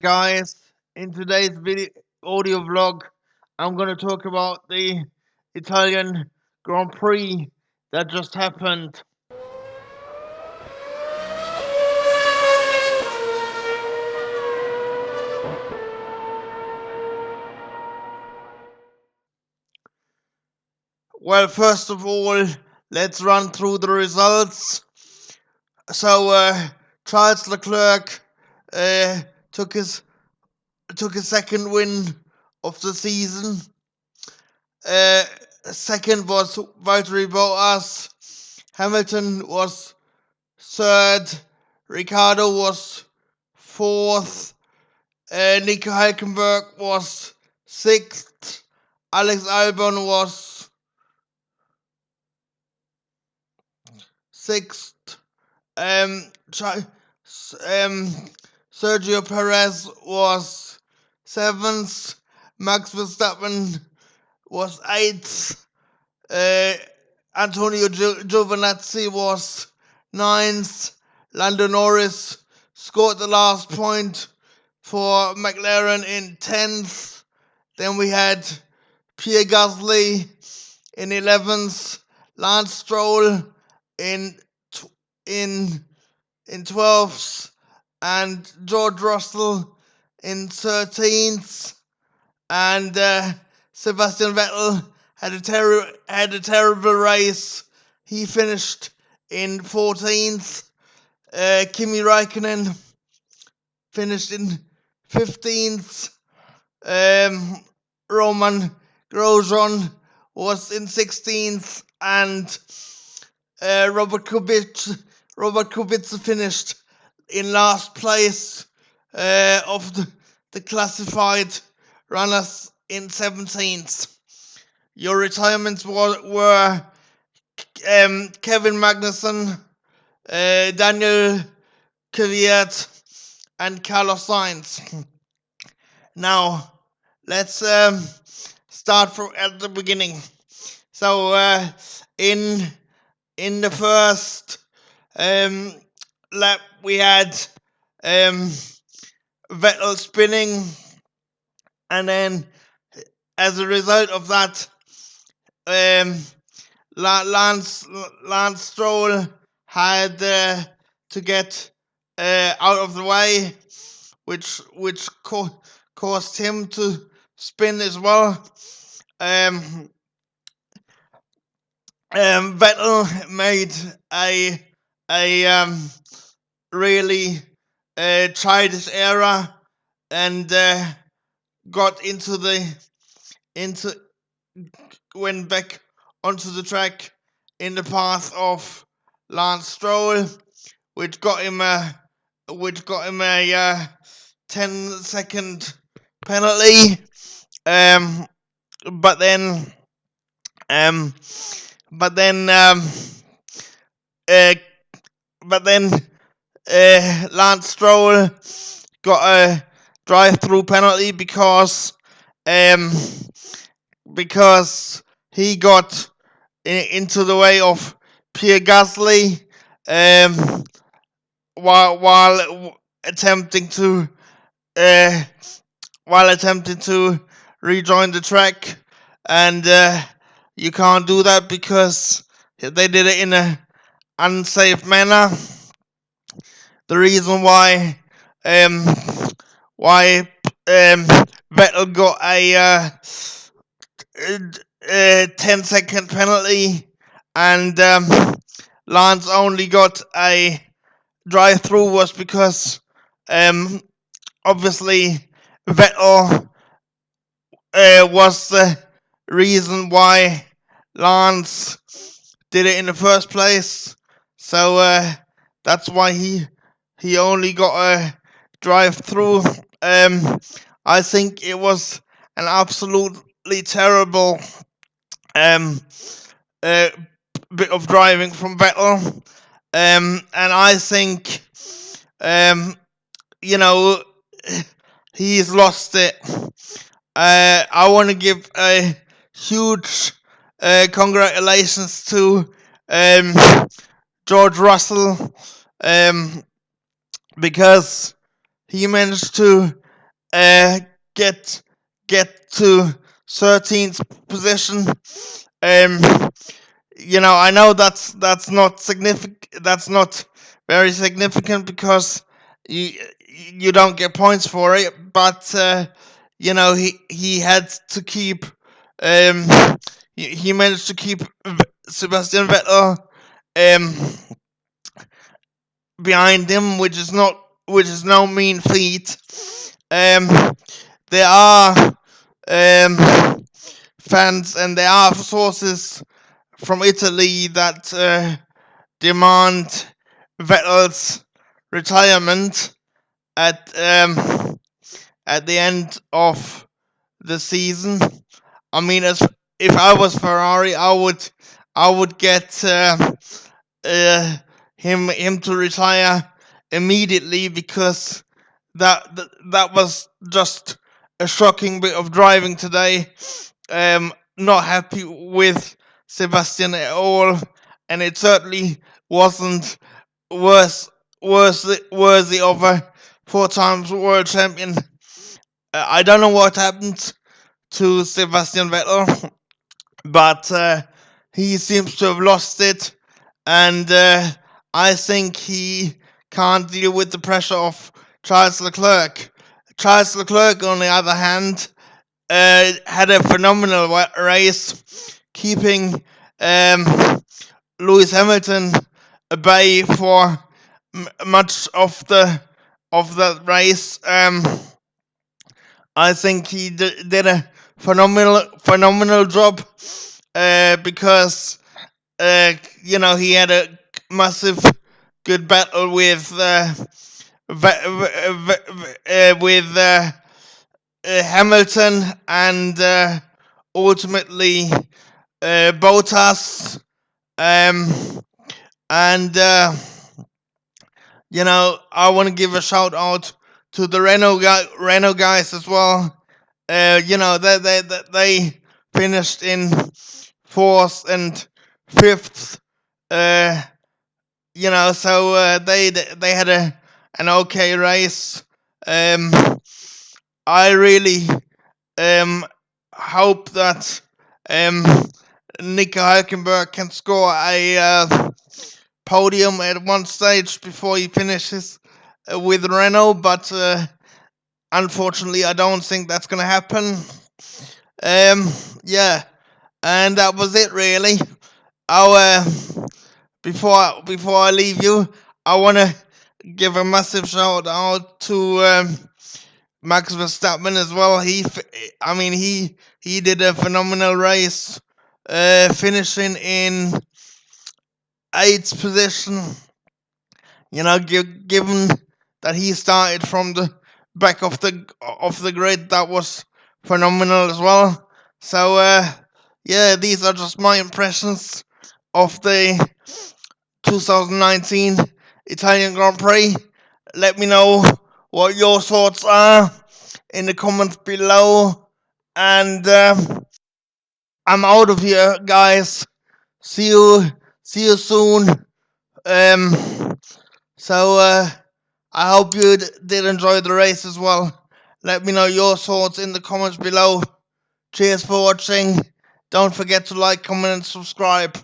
Guys, in today's video audio vlog, I'm going to talk about the Italian Grand Prix that just happened. Well, first of all, let's run through the results. So, Charles Leclerc uh, took his second win of the season. Uh, Second was Valtteri Bottas. Hamilton was third. Ricardo was fourth. Nico Hülkenberg was sixth. Alex Albon was sixth. Sergio Perez was seventh. Max Verstappen was eighth. Antonio Giovinazzi was ninth. Lando Norris scored the last point for McLaren in 10th. Then we had Pierre Gasly in 11th. Lance Stroll in 12th. And George Russell in 13th. And Sebastian Vettel had a terrible race. He finished in 14th. Kimi Räikkönen finished in 15th. Roman Grosjean was in 16th, and Robert Kubica finished in last place of the classified runners in 17th. Your retirements were Kevin Magnussen, Daniel Kvyat, and Carlos Sainz. Now, let's start at the beginning. So, in the first lap, we had Vettel spinning, and then as a result of that, Lance Stroll had to get out of the way, which caused him to spin as well. Vettel made a really childish error and went back onto the track in the path of Lance Stroll, which got him a 10-second penalty. But then Lance Stroll got a drive-through penalty because he got into the way of Pierre Gasly while attempting to rejoin the track, and you can't do that because they did it in an unsafe manner. The reason why Vettel got a 10-second penalty and Lance only got a drive-through was because obviously Vettel was the reason why Lance did it in the first place. So that's why he only got a drive-through. I think it was an absolutely terrible bit of driving from Vettel. And I think, he's lost it. I want to give a huge congratulations to George Russell because he managed to uh, get get to 13th position. Um, I know that's not significant. That's not very significant because you you don't get points for it. But he had to keep. Um, he managed to keep Sebastian Vettel um behind him, which is no mean feat. Um, there are fans and there are sources from Italy that demand Vettel's retirement at at the end of the season. I mean, as if I was Ferrari, I would get uh, him to retire immediately because that was just a shocking bit of driving today. Not happy with Sebastian at all, and it certainly wasn't worth worthy of a 4 times world champion. I don't know what happened to Sebastian Vettel, but he seems to have lost it, and I think he can't deal with the pressure of Charles Leclerc. Charles Leclerc, on the other hand, had a phenomenal race, keeping Lewis Hamilton bay for much of the race. I think he did a phenomenal job because he had a massive good battle with Hamilton and ultimately Bottas. Um, and I want to give a shout out to the Renault guys as well. They finished in fourth and fifth. Uh, so they had an okay race. Um, I really hope that um, Nico Hülkenberg can score a podium at one stage before he finishes with Renault, but unfortunately, I don't think that's going to happen. Yeah, and that was it really. Our before I leave you, I want to give a massive shout out to Max Verstappen as well. He did a phenomenal race, finishing in 8th position. Given that he started from the back of the grid, that was phenomenal as well. So yeah, these are just my impressions of the 2019 Italian Grand Prix. Let me know what your thoughts are in the comments below, and I'm out of here, guys. See you soon. Um, so I hope you did enjoy the race as well. Let me know your thoughts in the comments below. Cheers for watching. Don't forget to like, comment, and subscribe.